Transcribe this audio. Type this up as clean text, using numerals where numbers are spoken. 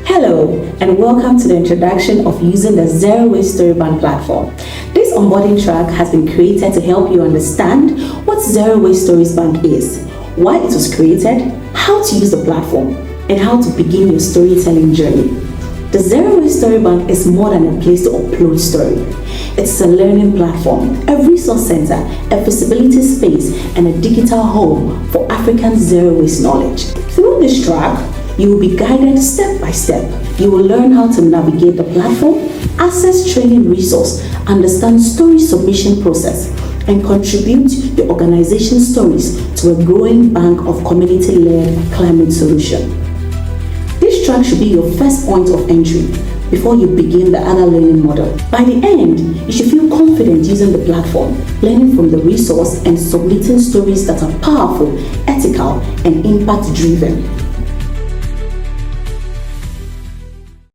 Hello, and welcome to the introduction of using the Zero Waste Story Bank platform. This onboarding track has been created to help you understand what Zero Waste Stories Bank is, why it was created, how to use the platform, and how to begin your storytelling journey. The Zero Waste Story Bank is more than a place to upload story. It's a learning platform, a resource center, a feasibility space, and a digital home for African zero waste knowledge. Through this track, you will be guided step by step. You will learn how to navigate the platform, access training resource, understand story submission process, and contribute your organization stories to a growing bank of community-led climate solution. This track should be your first point of entry before you begin the other learning model. By the end, you should feel confident using the platform, learning from the resource and submitting stories that are powerful, ethical, and impact-driven.